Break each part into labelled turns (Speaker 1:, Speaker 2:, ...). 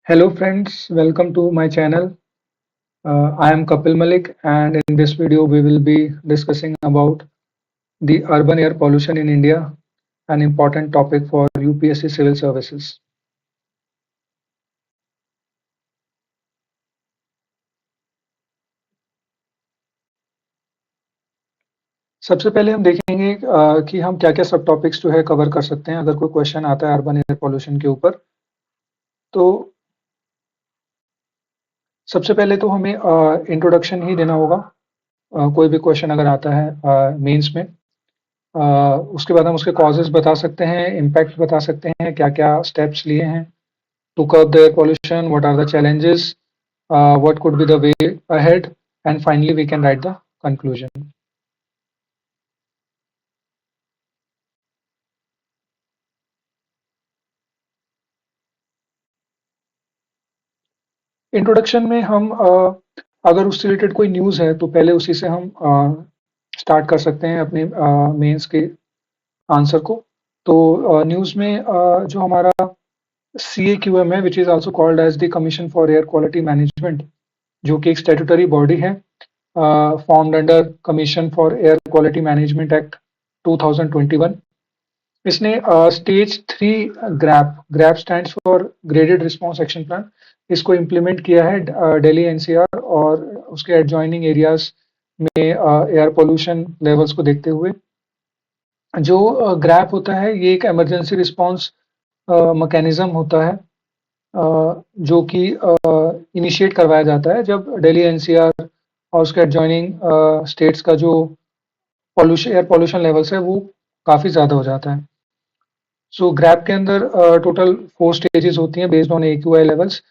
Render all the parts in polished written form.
Speaker 1: Hello friends, welcome to my channel. I am Kapil Malik and in this video we will be discussing about the urban air pollution in India, an important topic for UPSC civil services. सबसे पहले हम देखेंगे कि हम क्या-क्या सब topics जो है कवर कर सकते हैं अगर कोई क्वेश्चन आता है अर्बन एयर पॉल्यूशन के ऊपर। तो सबसे पहले तो हमें इंट्रोडक्शन ही देना होगा। कोई भी क्वेश्चन अगर आता है मेंस में अ, उसके बाद हम उसके कॉजेस बता सकते हैं, इम्पैक्ट बता सकते हैं, क्या-क्या स्टेप्स लिए हैं to curb the air pollution, what are the challenges, what could be the way ahead, and finally we can write the conclusion. Introduction में हम अगर उससे रिलेटेड कोई न्यूज़ है तो पहले उसी से हम स्टार्ट कर सकते हैं अपने मेंस के आंसर को। तो न्यूज़ में जो हमारा CAQM है which is also called as the commission for air quality management, जो कि एक स्टैट्यूटरी बॉडी है formed under commission for air quality management act 2021। इसने stage 3 GRAP stands for graded response action plan, इसको इम्प्लीमेंट किया है Delhi NCR और उसके एडजॉइनिंग एरियाज में एयर पोल्यूशन लेवल्स को देखते हुए। जो ग्रैप होता है ये एक इमरजेंसी रिस्पांस मैकेनिज्म होता है जो कि इनिशिएट करवाया जाता है जब दिल्ली एनसीआर और उसके एडजॉइनिंग स्टेट्स का जो पॉल्यूशन एयर पॉल्यूशन लेवल्स है वो काफ़ी ज़्यादा हो जाता है। सो ग्रैप के अंदर टोटल 4 स्टेजेस होती हैं based on AQI levels.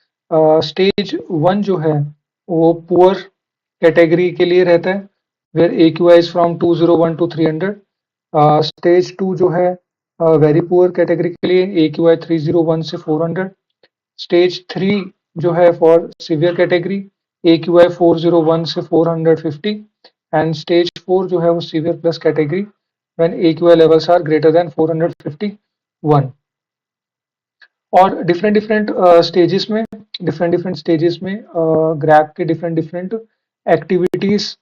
Speaker 1: Stage 1 जो है वो पुअर कैटेगरी के लिए रहता है where AQI is from 201 to 300। Stage 2 जो है वेरी पुअर कैटेगरी के लिए AQI 301 से 400। स्टेज 3 जो है फॉर सीवियर कैटेगरी AQI 401 से 450 एंड स्टेज 4 जो है वो severe plus category when AQI levels are greater than 451। और डिफरेंट डिफरेंट स्टेजेस में ग्रैप के डिफरेंट डिफरेंट एक्टिविटीज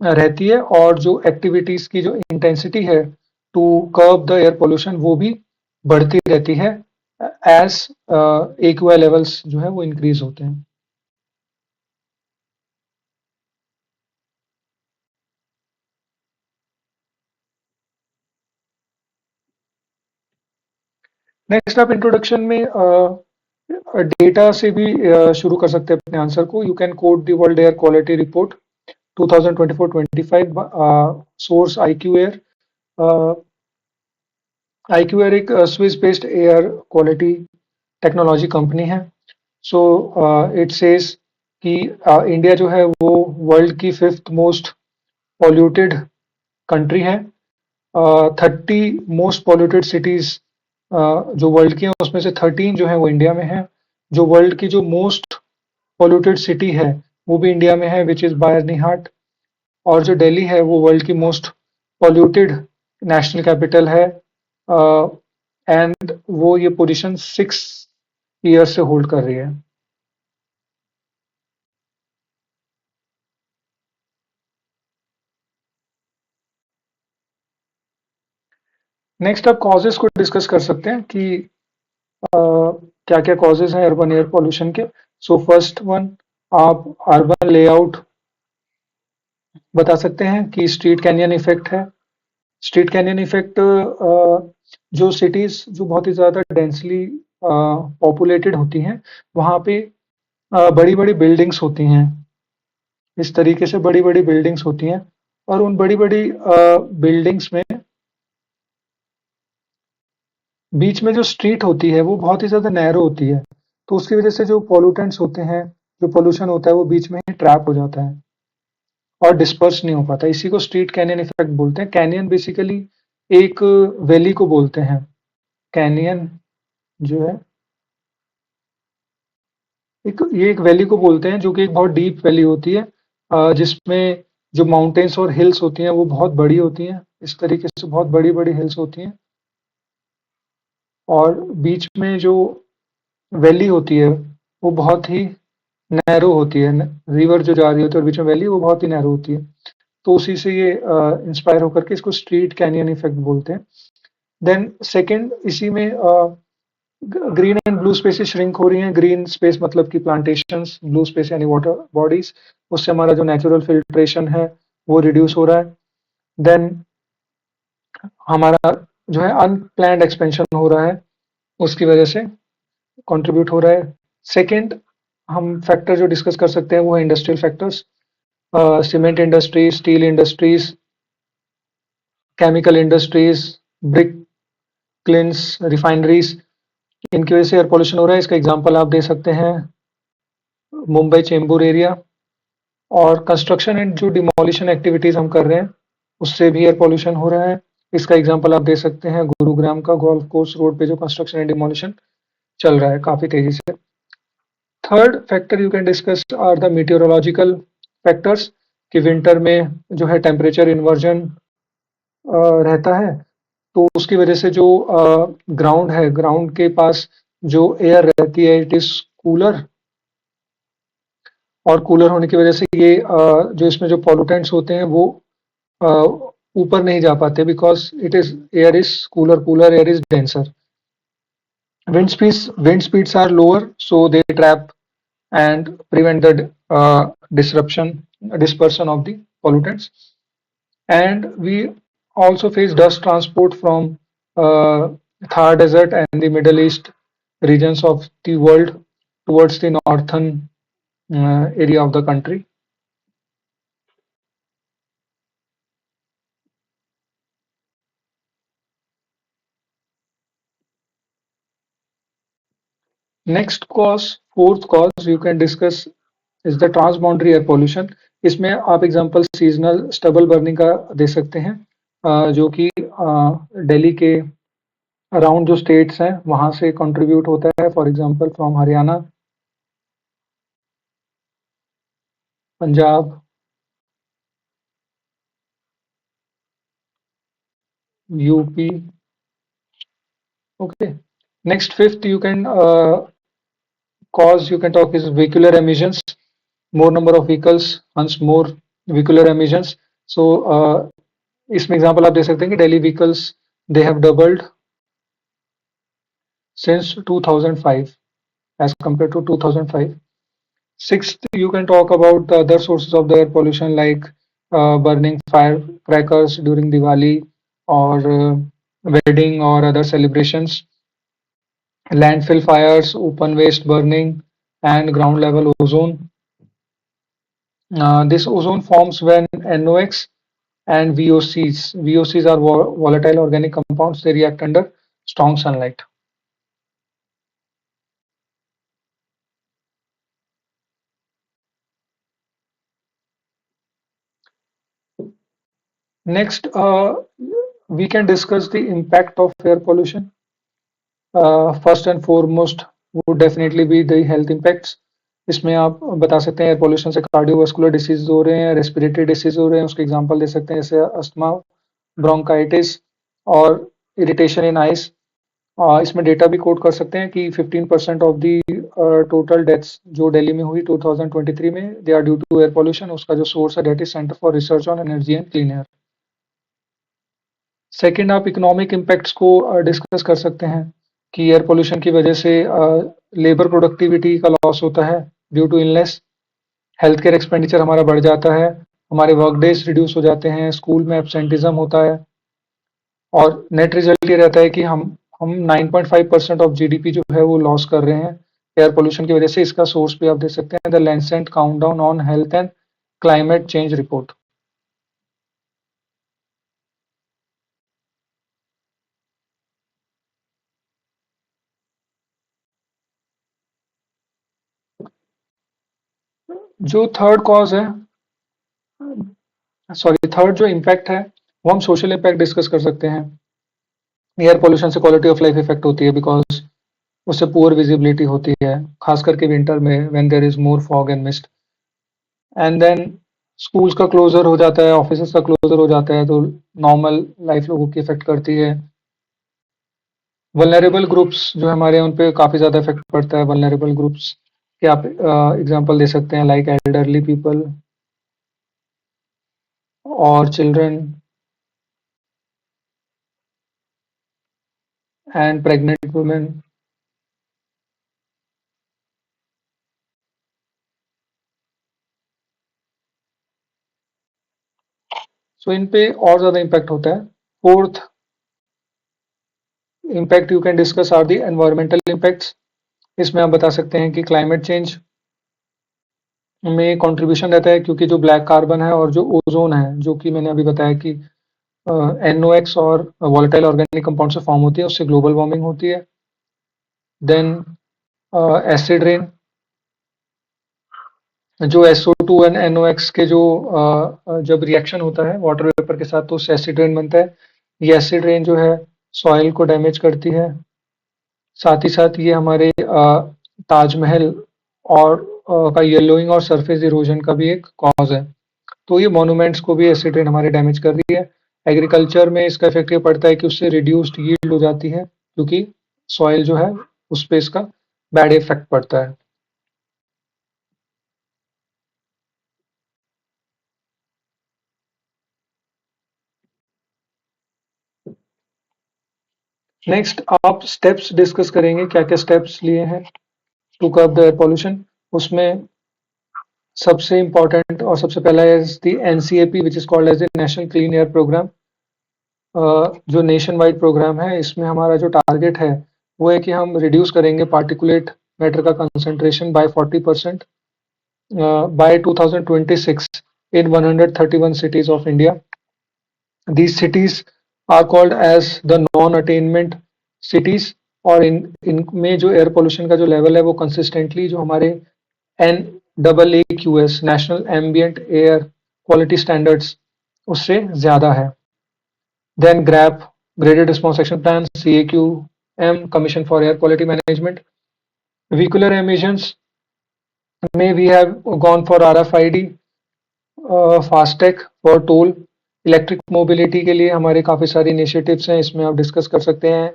Speaker 1: रहती है और जो एक्टिविटीज की जो इंटेंसिटी है to curb the air pollution वो भी बढ़ती रहती है एज AQI लेवल्स जो है वो इंक्रीज होते हैं। नेक्स्ट आप इंट्रोडक्शन में डेटा से भी शुरू कर सकते हैं अपने आंसर को। You can quote the world air quality report 2024-25 source IQ air. IQ air एक Swiss based air quality technology company है। सो इट सेज कि इंडिया जो है वो वर्ल्ड की 5th मोस्ट पॉल्यूटेड कंट्री है। 30 मोस्ट पॉल्यूटेड सिटीज जो world की हैं उसमें से 13 जो है वो इंडिया में है। जो वर्ल्ड की जो मोस्ट पॉल्यूटेड सिटी है वो भी इंडिया में है विच इज़ बायरनीहाट। और जो दिल्ली है वो वर्ल्ड की मोस्ट पॉल्यूटेड नेशनल कैपिटल है एंड वो ये पोजीशन 6 ईयर से होल्ड कर रही है। नेक्स्ट आप कॉजेस को डिस्कस कर सकते हैं कि क्या क्या कॉजेज हैं अर्बन एयर पोल्यूशन के। सो फर्स्ट वन आप अर्बन लेआउट बता सकते हैं कि स्ट्रीट कैनियन इफेक्ट है। स्ट्रीट कैनियन इफेक्ट जो सिटीज जो बहुत ही ज़्यादा डेंसली पॉपुलेटेड होती हैं वहाँ पे बड़ी बड़ी बिल्डिंग्स होती हैं। इस तरीके से बड़ी बड़ी बिल्डिंग्स होती हैं और उन बड़ी बड़ी बिल्डिंग्स में बीच में जो स्ट्रीट होती है वो बहुत ही ज़्यादा नैरो होती है। तो उसकी वजह से जो पॉल्यूटेंट्स होते हैं जो पोल्यूशन होता है वो बीच में ही ट्रैप हो जाता है और डिस्पर्स नहीं हो पाता। इसी को स्ट्रीट कैनियन इफेक्ट बोलते हैं। कैनियन बेसिकली एक वैली को बोलते हैं। कैनियन जो है ये एक वैली को बोलते हैं जो कि एक बहुत डीप वैली होती है जिसमें जो माउंटेन्स और हिल्स होती हैं वो बहुत बड़ी होती हैं। इस तरीके से बहुत बड़ी बड़ी हिल्स होती हैं और बीच में जो वैली होती है वो बहुत ही नैरो होती है। रिवर जो जा रही होती है और बीच में वैली, वो बहुत ही नैरो होती है। तो उसी से ये इंस्पायर होकर के इसको स्ट्रीट कैनियन इफेक्ट बोलते हैं। देन सेकंड, इसी में green and blue spaces shrink हो रही हैं। ग्रीन स्पेस मतलब कि प्लांटेशंस, ब्लू स्पेस यानी वाटर बॉडीज। उससे हमारा जो नेचुरल फिल्ट्रेशन है वो रिड्यूस हो रहा है। देन हमारा जो है अनप्लैंड एक्सपेंशन हो रहा है, उसकी वजह से कंट्रीब्यूट हो रहा है। सेकंड, हम फैक्टर जो डिस्कस कर सकते हैं वो है industrial factors. Cement industries, steel industries, chemical industries, brick kilns, refineries, इनकी वजह से एयर पोल्यूशन हो रहा है। इसका एग्जांपल आप दे सकते हैं मुंबई चेंबूर एरिया। और कंस्ट्रक्शन एंड जो डिमोलिशन एक्टिविटीज हम कर रहे हैं उससे भी एयर पोल्यूशन हो रहा है। इसका एग्जांपल आप दे सकते हैं गुरुग्राम का गोल्फ कोर्स रोड पे जो कंस्ट्रक्शन एंड डिमोलिशन चल रहा है काफी तेजी से। Third factor you can discuss are the meteorological factors, कि विंटर में जो है टेम्परेचर इन्वर्जन रहता है। तो उसकी वजह से जो ग्राउंड है, ग्राउंड के पास जो एयर रहती है इट इज कूलर। और कूलर होने की वजह से ये जो इसमें जो पॉल्यूटेंट्स होते हैं वो अ, ऊपर नहीं जा पाते, because it is air is cooler, cooler air is denser. Wind speeds are lower, so they trap and prevent the dispersion of the pollutants. And we also face dust transport from Thar Desert and the Middle East regions of the world towards the northern area of the country. Next cause, fourth cause you can discuss is the transboundary air pollution. इसमें आप example seasonal stubble burning का दे सकते हैं, जो कि दिल्ली के around जो states हैं वहां से कंट्रीब्यूट होता है। For example from Haryana, Punjab, UP. Okay, next fifth you can cause you can talk is vehicular emissions. More number of vehicles hence more vehicular emissions. So इसमें एग्जांपल आप दे सकते हैं कि Delhi vehicles they have doubled since 2005 as compared to 2005. Sixth, you can talk about the other sources of the air pollution like burning firecrackers during Diwali or wedding or other celebrations, landfill fires, open waste burning, and ground level ozone. This ozone forms when NOx and VOCs. VOCs are volatile organic compounds. They react under strong sunlight. Next, we can discuss the impact of air pollution. First and foremost would definitely be the health impacts. इसमें आप बता सकते हैं air pollution से cardiovascular disease हो रहे हैं, respiratory disease हो रहे हैं। उसके एग्जांपल दे सकते हैं जैसे अस्थमा, ब्रोंकाइटिस और इरिटेशन इन आइज। इसमें डेटा भी कोट कर सकते हैं कि 15% ऑफ दी टोटल डेथ्स जो दिल्ली में हुई 2023 में, they are due to air pollution. उसका जो सोर्स है that is centre for research on energy and clean air. Second, आप इकोनॉमिक इम्पैक्ट्स को डिस्कस कर सकते हैं कि एयर पोल्यूशन की वजह से लेबर प्रोडक्टिविटी का लॉस होता है due to illness. Health care expenditure हमारा बढ़ जाता है, हमारे वर्क डेज रिड्यूस हो जाते हैं, स्कूल में एब्सेंटिज्म होता है। और नेट रिजल्ट ये रहता है कि हम 9.5% ऑफ जीडीपी जो है वो लॉस कर रहे हैं एयर पोल्यूशन की वजह से। इसका सोर्स भी आप दे सकते हैं the Lancet countdown on health and climate change report. जो थर्ड कॉज है, सॉरी, थर्ड जो इम्पैक्ट है वो हम सोशल इम्पैक्ट डिस्कस कर सकते हैं। एयर पोल्यूशन से क्वालिटी ऑफ लाइफ इफेक्ट होती है, बिकॉज उससे पुअर विजिबिलिटी होती है, खास करके विंटर में when there is more fog and mist. And then schools का क्लोजर हो जाता है, ऑफिस का क्लोजर हो जाता है, तो नॉर्मल लाइफ लोगों की इफेक्ट करती है। वल्नरेबल ग्रुप्स जो हमारे हैं उन पे काफी ज्यादा इफेक्ट पड़ता है। वल्नरेबल ग्रुप्स कि आप एग्जांपल दे सकते हैं लाइक एल्डरली पीपल और children and pregnant women. So इन पे और ज़्यादा इम्पैक्ट होता है। Fourth impact you can discuss are the environmental impacts. इसमें आप बता सकते हैं कि क्लाइमेट चेंज में कंट्रीब्यूशन रहता है, क्योंकि जो ब्लैक कार्बन है और जो ओजोन है, जो कि मैंने अभी बताया कि NOx और वॉलेटाइल ऑर्गेनिक कंपाउंड से फॉर्म होती है, उससे ग्लोबल वार्मिंग होती है। देन एसिड रेन, जो SO2 एंड NOx के जो जब रिएक्शन होता है वाटर वेपर के साथ तो उससे एसिड रेन बनता है। ये एसिड रेन जो है सॉइल को डैमेज करती है, साथ ही साथ ये हमारे ताजमहल और का येलोइंग और सरफेस इरोजन का भी एक कॉज है। तो ये मॉन्यूमेंट्स को भी एसिड रेन हमारे डैमेज कर रही है। एग्रीकल्चर में इसका इफेक्ट ये पड़ता है कि उससे रिड्यूस्ड यील्ड हो जाती है, क्योंकि सॉइल जो है उस पे इसका बैड इफेक्ट पड़ता है। नेक्स्ट आप स्टेप्स डिस्कस करेंगे, क्या क्या स्टेप्स लिए हैं to curb the air pollution. उसमें सबसे इम्पोर्टेंट और सबसे पहला is the NCAP which is called as the national clean air programme. जो नेशन वाइड प्रोग्राम है, इसमें हमारा जो टारगेट है वो है कि हम रिड्यूस करेंगे पार्टिकुलेट मैटर का concentration bye 40% by 2026 in 131 cities of India. These cities are called as the non-attainment cities, और इनमें जो एयर पोल्यूशन का जो लेवल है वो कंसिस्टेंटली जो हमारे NAAQS national ambient air quality standards उससे ज़्यादा है। Then GRAP graded response action plan, CAQM commission for air quality management. Vehicular emissions में we have gone for RFID, FASTag for toll. Electric mobility के लिए हमारे काफ़ी सारे इनिशिएटिव्स हैं, इसमें आप डिस्कस कर सकते हैं।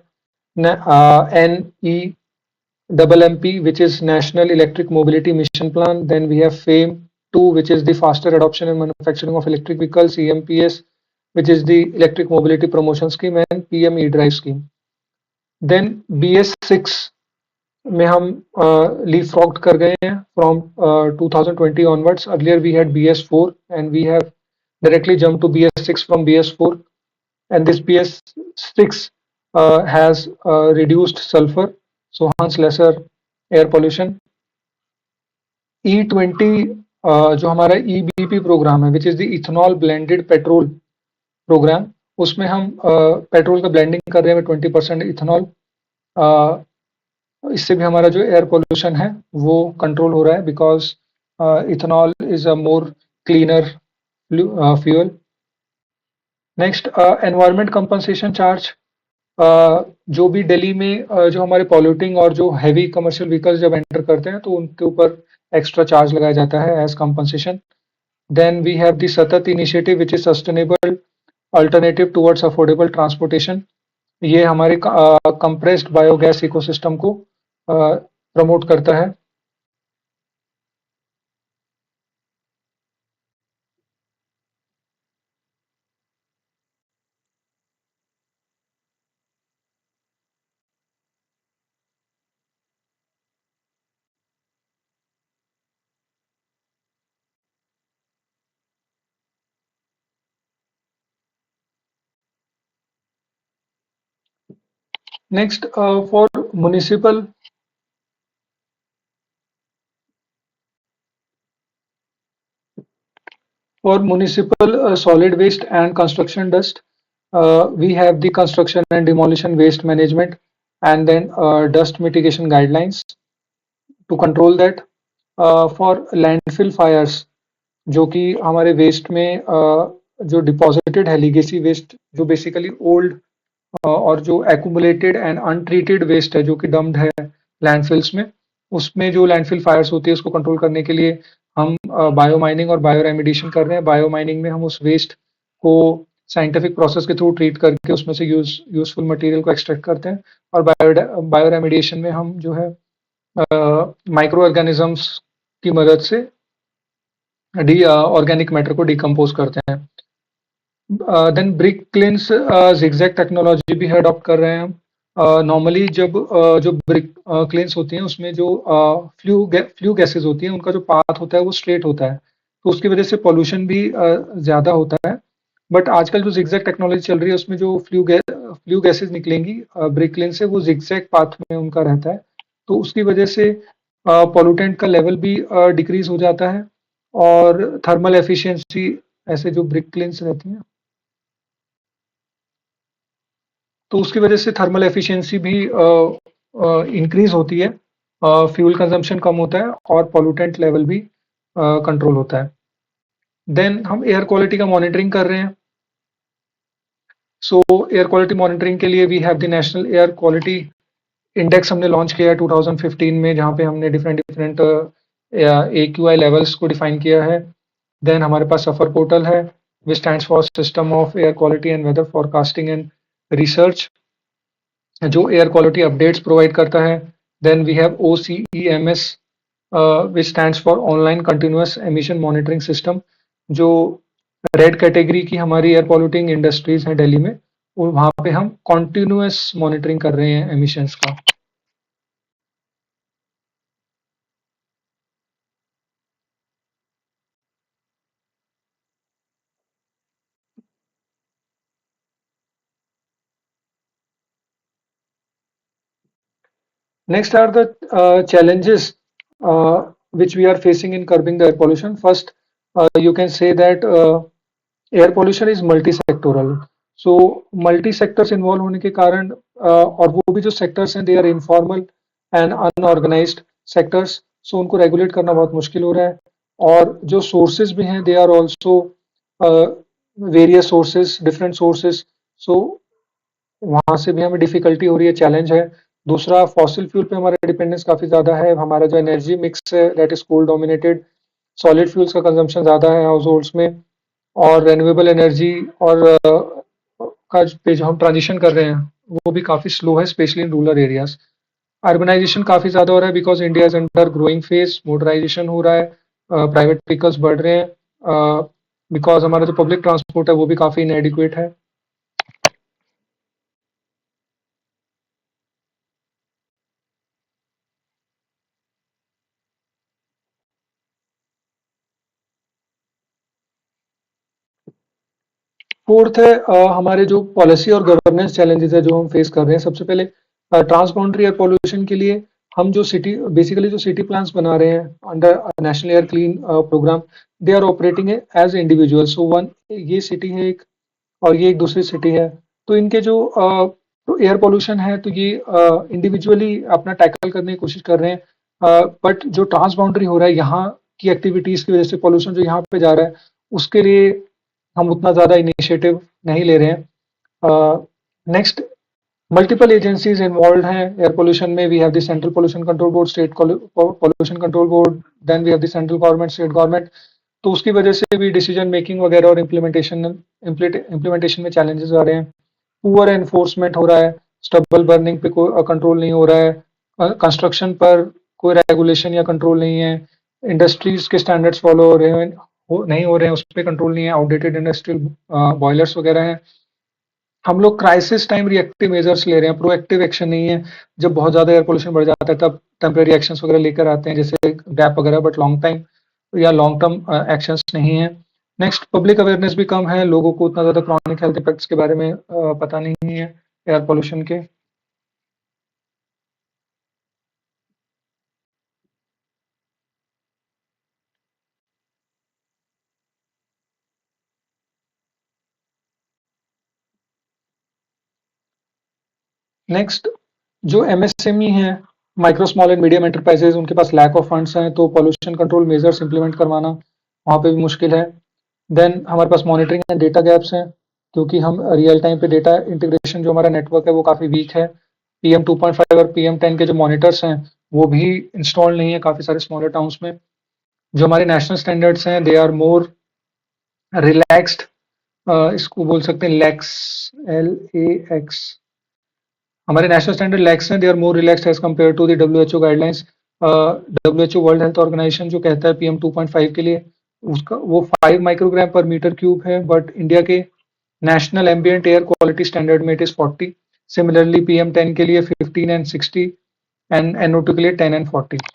Speaker 1: NEMMP, which is National Electric Mobility Mission Plan. Then we have FAME 2, which is the faster adoption and manufacturing of electric vehicles. EMPS, which is the Electric Mobility Promotion Scheme, and PM E-Drive Scheme. Then BS6 में हम leapfrogged कर गए हैं from 2020 onwards. Earlier we had BS4 and we have directly jumped to BS6 from BS4, and this BS6 has reduced sulfur, so hence lesser air pollution. E20 जो हमारा EBP programme है, which is the ethanol blended petrol programme, उसमें हम petrol का blending कर रहे हैं 20% ethanol. इससे भी हमारा जो एयर पोल्यूशन है वो कंट्रोल हो रहा है, because ethanol is a more cleaner fuel. Next environment compensation charge. जो भी दिल्ली में जो हमारे पॉल्यूटिंग और जो हैवी कमर्शियल व्हीकल्स जब एंटर करते हैं तो उनके ऊपर एक्स्ट्रा चार्ज लगाया जाता है as compensation. Then we have the SATAT initiative which is sustainable alternative towards affordable transportation. ये हमारे कंप्रेस्ड बायोगैस इकोसिस्टम को प्रमोट करता है। Next for municipal solid waste and construction dust, we have the construction and demolition waste management, and then dust mitigation guidelines to control that. For landfill fires, जो कि हमारे waste में जो deposited है legacy waste, जो basically old और जो accumulated and untreated waste है जो कि डम्प्ड है लैंडफिल्स में, उसमें जो लैंडफिल फायर्स होती है उसको कंट्रोल करने के लिए हम बायो माइनिंग और बायो रेमिडिएशन कर रहे हैं। बायो माइनिंग में हम उस वेस्ट को साइंटिफिक प्रोसेस के थ्रू ट्रीट करके उसमें से यूजफुल मटेरियल को एक्सट्रैक्ट करते हैं, और बायो रेमिडिएशन में हम जो है माइक्रो ऑर्गेनिजम्स की मदद से डी ऑर्गेनिक मैटर को डिकम्पोज करते हैं। Then brick kilns zigzag technology भी अडॉप्ट कर रहे हैं हम। नॉर्मली जब जो ब्रिक क्लिन्स होती हैं उसमें जो फ्लू गैसेस होती हैं उनका जो पाथ होता है वो स्ट्रेट होता है, तो उसकी वजह से पॉल्यूशन भी ज़्यादा होता है। बट आजकल जो जिगजैग टेक्नोलॉजी चल रही है उसमें जो फ्लू गैसेस निकलेंगी ब्रिक क्लिन से, वो जिगजैग पाथ में उनका रहता है, तो उसकी वजह से पॉल्यूटेंट का लेवल भी डिक्रीज हो जाता है। और थर्मल एफिशिएंसी ऐसे जो ब्रिक क्लिन्स रहती हैं तो उसकी वजह से थर्मल एफिशिएंसी भी इंक्रीज होती है, फ्यूल कंजम्पशन कम होता है और पॉल्यूटेंट लेवल भी कंट्रोल होता है। देन हम एयर क्वालिटी का मॉनिटरिंग कर रहे हैं। सो एयर क्वालिटी मॉनिटरिंग के लिए we have the national air quality index हमने लॉन्च किया है 2015 में, जहाँ पे हमने डिफरेंट डिफरेंट AQI लेवल्स को डिफाइन किया है। देन हमारे पास सफर पोर्टल है which stands for system of air quality and weather forecasting and research, जो एयर क्वालिटी अपडेट्स प्रोवाइड करता है। Then we have OCEMS which stands for online continuous emission monitoring system, जो red category की हमारी air polluting industries हैं दिल्ली में, और वहाँ पे हम कॉन्टिन्यूअस मॉनिटरिंग कर रहे हैं एमिशंस का। Next are the challenges which we are facing in curbing the air pollution. First, you can say that air pollution is multi-sectoral. So multi-sectors involve होने के कारण और वो भी जो sectors हैं they are informal and unorganized sectors, so उनको regulate करना बहुत मुश्किल हो रहा है। और जो sources भी हैं they are also uh, various sources, different sources, so वहाँ से भी हमें डिफिकल्टी हो रही है, चैलेंज है। दूसरा, फॉसिल फ्यूल पे हमारा डिपेंडेंस काफ़ी ज़्यादा है। हमारा जो एनर्जी मिक्स है that is coal dominated, solid fuels का कंजम्पशन ज़्यादा है हाउस होल्ड्स में। और रेन्यूएबल एनर्जी और का पे जो हम ट्रांजिशन कर रहे हैं वो भी काफ़ी स्लो है, specially in rural areas. Urbanisation काफ़ी ज़्यादा हो रहा है because India is under growing phase, motorisation हो रहा है, प्राइवेट व्हीकल्स बढ़ रहे हैं, बिकॉज हमारा जो पब्लिक ट्रांसपोर्ट है वो भी काफ़ी इनएडिक्वेट है। फोर्थ है हमारे जो पॉलिसी और गवर्नेंस चैलेंजेस है जो हम फेस कर रहे हैं। सबसे पहले ट्रांसबाउंडरी एयर पोल्यूशन के लिए हम जो सिटी बेसिकली जो सिटी प्लान्स बना रहे हैं under national air clean programme, they are operating as individual. So one, ये सिटी है एक और ये एक दूसरी सिटी है, तो इनके जो एयर पोल्यूशन है तो ये इंडिविजुअली अपना टैकल करने की कोशिश कर रहे हैं। बट जो ट्रांस बाउंड्री हो रहा है यहाँ की एक्टिविटीज की वजह से पॉल्यूशन जो यहाँ पे जा रहा है उसके लिए हम उतना ज़्यादा इनिशिएटिव नहीं ले रहे हैं। नेक्स्ट, मल्टीपल एजेंसीज इन्वॉल्व हैं एयर पोल्यूशन में। We have the central pollution control board, state pollution control board, then we have the central government, state government. तो उसकी वजह से भी डिसीजन मेकिंग वगैरह और इम्प्लीमेंटेशन में चैलेंजेस आ रहे हैं। पुअर एनफोर्समेंट हो रहा है, स्टबल बर्निंग पे कोई कंट्रोल नहीं हो रहा है, कंस्ट्रक्शन पर कोई रेगुलेशन या कंट्रोल नहीं है, इंडस्ट्रीज के स्टैंडर्ड्स फॉलो हो रहे हैं नहीं हो रहे हैं, उस पर कंट्रोल नहीं है, आउटडेटेड इंडस्ट्रियल बॉयलर्स वगैरह हैं। हम लोग क्राइसिस टाइम रिएक्टिव मेजर्स ले रहे हैं, प्रोएक्टिव एक्शन नहीं है। जब बहुत ज़्यादा एयर पोल्यूशन बढ़ जाता है तब टेम्परेरी एक्शंस वगैरह लेकर आते हैं जैसे गैप वगैरह, बट लॉन्ग टाइम या लॉन्ग टर्म एक्शंस नहीं है। नेक्स्ट, पब्लिक अवेयरनेस भी कम है, लोगों को उतना ज़्यादा क्रॉनिक हेल्थ इफेक्ट्स के बारे में पता नहीं है एयर पोल्यूशन के। नेक्स्ट, जो एमएसएमई हैं, micro small and medium enterprises, उनके पास लैक ऑफ फंड्स हैं तो पॉल्यूशन कंट्रोल मेजर्स इंप्लीमेंट करवाना वहाँ पे भी मुश्किल है। देन हमारे पास मॉनिटरिंग एंड डेटा गैप्स हैं क्योंकि हम रियल टाइम पे डेटा इंटीग्रेशन जो हमारा नेटवर्क है वो काफ़ी वीक है। PM2.5 और PM10 के जो मॉनिटर्स हैं वो भी इंस्टॉल नहीं है काफ़ी सारे स्मॉलर टाउन्स में। जो हमारे नेशनल स्टैंडर्ड्स हैं दे आर मोर रिलैक्स्ड, इसको बोल सकते हैं लैक्स, LAX। हमारे नेशनल स्टैंडर्ड लैक्स हैं, they are more relaxed as compared to the WHO guidelines. WHO world health organisation जो कहता है PM 2.5 के लिए, उसका वो 5 माइक्रोग्राम पर मीटर क्यूब है, बट इंडिया के national ambient air quality standard में इट इज 40। सिमिलरली PM 10 के लिए 15 and 60, एंड NO2 के लिए 10 and 40।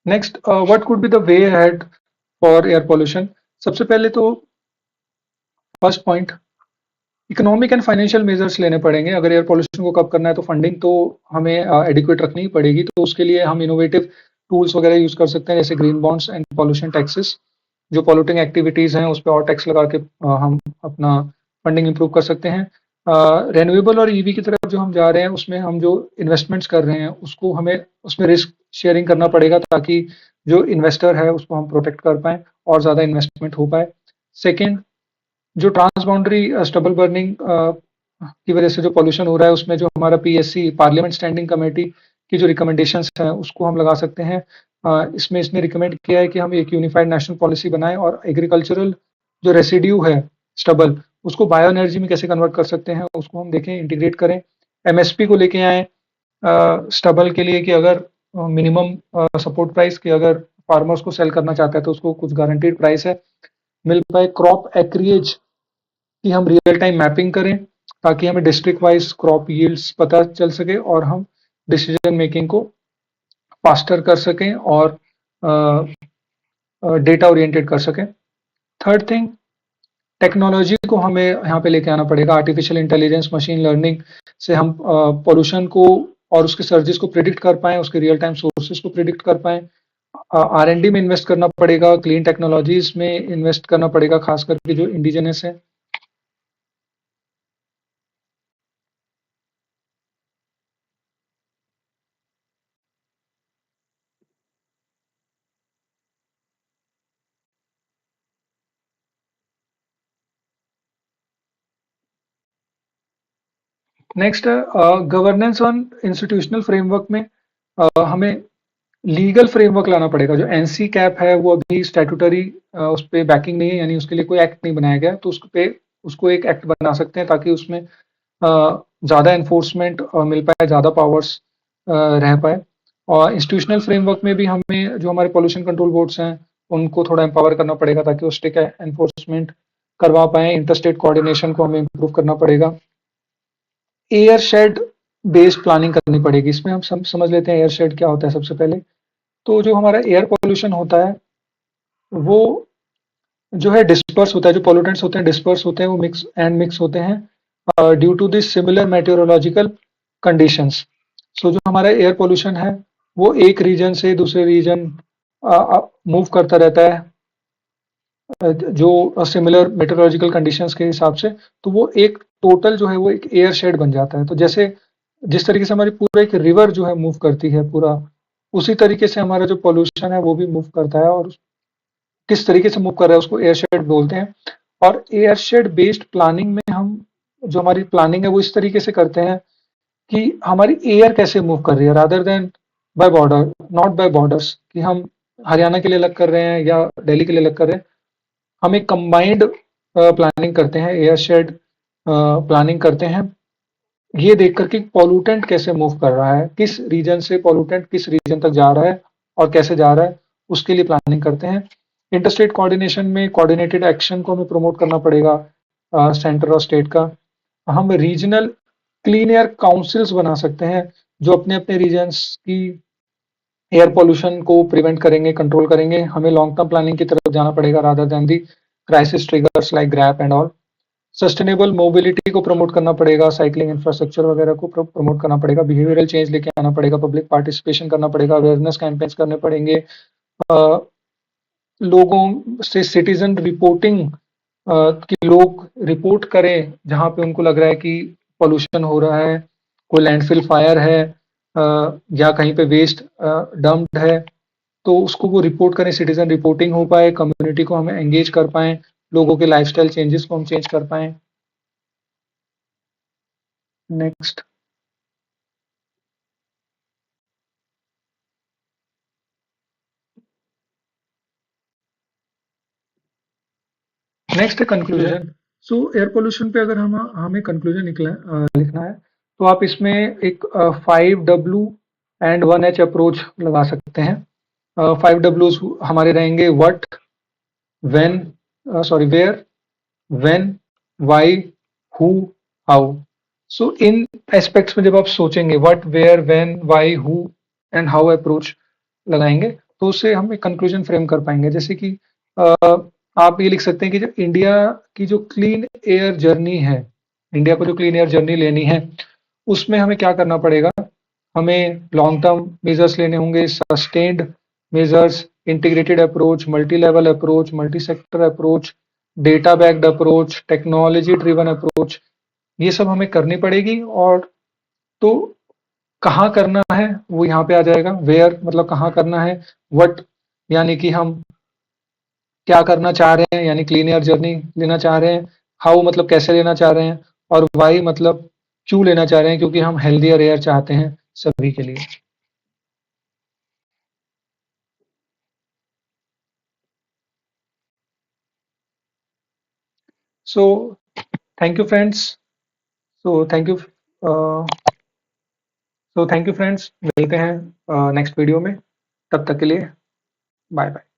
Speaker 1: Next, what could be the way ahead for air pollution. सबसे पहले तो first point, economic and financial measures लेने पड़ेंगे। अगर एयर पॉल्यूशन को कम करना है तो फंडिंग तो हमें एडिक्वेट रखनी ही पड़ेगी। तो उसके लिए हम इनोवेटिव टूल्स वगैरह यूज कर सकते हैं, जैसे green bonds and pollution taxes. जो पॉल्यूटिंग एक्टिविटीज हैं उस पर और टैक्स लगा के हम अपना फंडिंग इंप्रूव कर सकते हैं। रेन्यूएबल और ईवी की तरफ जो हम जा रहे हैं उसमें हम जो इन्वेस्टमेंट्स कर रहे हैं उसको हमें उसमें रिस्क शेयरिंग करना पड़ेगा, ताकि जो इन्वेस्टर है उसको हम प्रोटेक्ट कर पाए और ज़्यादा इन्वेस्टमेंट हो पाए। सेकेंड, जो ट्रांस बाउंड्री स्टबल बर्निंग की वजह से जो पॉल्यूशन हो रहा है उसमें जो हमारा PSC पार्लियामेंट स्टैंडिंग कमेटी की जो रिकमेंडेशंस हैं उसको हम लगा सकते हैं। इसमें इसने रिकमेंड किया है कि हम एक यूनिफाइड नेशनल पॉलिसी बनाएं और एग्रीकल्चरल जो रेसिड्यू है स्टबल, उसको बायो एनर्जी में कैसे कन्वर्ट कर सकते हैं उसको हम देखें, इंटीग्रेट करें। MSP को लेके आए स्टबल के लिए, कि अगर मिनिमम सपोर्ट प्राइस, कि अगर फार्मर्स को सेल करना चाहता है तो उसको कुछ गारंटीड प्राइस है मिल पाए। क्रॉप एक्रिएज की हम रियल टाइम मैपिंग करें, ताकि हमें डिस्ट्रिक्ट वाइज क्रॉप यील्ड्स पता चल सके और हम डिसीजन मेकिंग को फास्टर कर सकें और डेटा ओरिएंटेड कर सकें। थर्ड थिंग, टेक्नोलॉजी को हमें यहाँ पे लेके आना पड़ेगा। आर्टिफिशियल इंटेलिजेंस, मशीन लर्निंग से हम पोल्यूशन को और उसके सर्जिस को प्रिडिक्ट कर पाएं, उसके रियल टाइम सोर्सेज को प्रिडिक्ट कर पाएं। R&D में इन्वेस्ट करना पड़ेगा, क्लीन टेक्नोलॉजीज में इन्वेस्ट करना पड़ेगा, खास करके जो इंडिजिनस है। नेक्स्ट है गवर्नेंस ऑन इंस्टीट्यूशनल फ्रेमवर्क में हमें लीगल फ्रेमवर्क लाना पड़ेगा। जो NC कैप है वो अभी स्टैट्यूटरी उस पर बैकिंग नहीं है, यानी उसके लिए कोई एक्ट नहीं बनाया गया, तो उस पे उसको एक एक्ट बना सकते हैं, ताकि उसमें ज़्यादा इन्फोर्समेंट मिल पाए, ज़्यादा पावर्स रह पाए। और इंस्टीट्यूशनल फ्रेमवर्क में भी हमें जो हमारे पॉल्यूशन कंट्रोल बोर्ड्स हैं उनको थोड़ा एम्पावर करना पड़ेगा, ताकि वो स्ट्रिक्ट एनफोर्समेंट करवा पाए। इंटरस्टेट कोऑर्डिनेशन को हमें इम्प्रूव करना पड़ेगा। एयर शेड बेस्ड प्लानिंग करनी पड़ेगी। इसमें हम समझ लेते हैं एयर शेड क्या होता है। सबसे पहले तो जो हमारा एयर पोल्यूशन होता है वो जो है डिस्पर्स होता है, जो पोल्यूटेंट्स होते हैं डिस्पर्स होते हैं, वो मिक्स होते हैं due to this similar meteorological conditions. So जो हमारा एयर पोल्यूशन है वो एक रीजन से दूसरे रीजन मूव करता रहता है, जो सिमिलर मेटेरोलॉजिकल कंडीशंस के हिसाब से। तो वो एक टोटल जो है वो एक एयर शेड बन जाता है। तो जैसे जिस तरीके से हमारी पूरा एक रिवर जो है मूव करती है पूरा, उसी तरीके से हमारा जो पोल्यूशन है वो भी मूव करता है, और किस तरीके से मूव कर रहा है उसको एयर शेड बोलते हैं। और एयर शेड बेस्ड प्लानिंग में हम जो हमारी प्लानिंग है वो इस तरीके से करते हैं कि हमारी एयर कैसे मूव कर रही है, rather than by border, not by borders, कि हम हरियाणा के लिए अलग कर रहे हैं या दिल्ली के लिए अलग कर रहे हैं। हम एक कंबाइंड प्लानिंग करते हैं, एयर शेड प्लानिंग करते हैं, ये देख कर कि पॉल्यूटेंट कैसे मूव कर रहा है, किस रीजन से पॉल्यूटेंट किस रीजन तक जा रहा है और कैसे जा रहा है, उसके लिए प्लानिंग करते हैं। इंटरस्टेट कोऑर्डिनेशन में कोऑर्डिनेटेड एक्शन को हमें प्रमोट करना पड़ेगा सेंटर और स्टेट का। हम रीजनल क्लीन एयर काउंसिल्स बना सकते हैं, जो अपने अपने रीजन्स की एयर पोल्यूशन को प्रिवेंट करेंगे, कंट्रोल करेंगे। हमें लॉन्ग टर्म प्लानिंग की तरफ जाना पड़ेगा, rather than the crisis triggers like grab and all. Sustainable mobility को प्रमोट करना पड़ेगा, साइकिलिंग इंफ्रास्ट्रक्चर वगैरह को प्रमोट करना पड़ेगा, बिहेवियरल चेंज लेके आना पड़ेगा, पब्लिक पार्टिसिपेशन करना पड़ेगा, अवेयरनेस कैंपेन्स करने पड़ेंगे। अ, लोगों से सिटीजन रिपोर्टिंग, कि लोग रिपोर्ट करें जहां पे उनको लग रहा है कि पोल्यूशन हो रहा है, कोई लैंडफिल फायर है या कहीं पे वेस्ट डंप्ड है, तो उसको वो रिपोर्ट करें, सिटीजन रिपोर्टिंग हो पाए, कम्युनिटी को हमें एंगेज कर पाएं, लोगों के लाइफस्टाइल चेंजेस को हम चेंज कर पाएं। नेक्स्ट। नेक्स्ट है कंक्लूजन। सो एयर पोल्यूशन पे अगर हम हमें कंक्लूजन लिखना है, तो आप इसमें एक 5W एंड 1H अप्रोच लगा सकते हैं। 5Ws हमारे रहेंगे what, when, sorry where, when, why, who, how. So इन एस्पेक्ट्स में जब आप सोचेंगे what, where, when, why, who and how approach लगाएंगे, तो उससे हम एक कंक्लूजन फ्रेम कर पाएंगे। जैसे कि आप ये लिख सकते हैं कि जो इंडिया की जो क्लीन एयर जर्नी है, इंडिया को जो क्लीन एयर जर्नी लेनी है, उसमें हमें क्या करना पड़ेगा। हमें लॉन्ग टर्म मेजर्स लेने होंगे, sustained measures, integrated approach, multi level approach, multi sector approach, data backed approach, technology driven approach, ये सब हमें करनी पड़ेगी। और तो कहाँ करना है वो यहाँ पे आ जाएगा। वेयर मतलब कहाँ करना है, व्हाट यानी कि हम क्या करना चाह रहे हैं, यानी क्लीन एयर जर्नी लेना चाह रहे हैं। हाउ मतलब कैसे लेना चाह रहे हैं। और वाई मतलब क्यों लेना चाह रहे हैं, क्योंकि हम हेल्दियर एयर चाहते हैं सभी के लिए। So thank you friends. So thank you. So thank you friends, मिलते हैं नेक्स्ट वीडियो में। तब तक के लिए बाय बाय।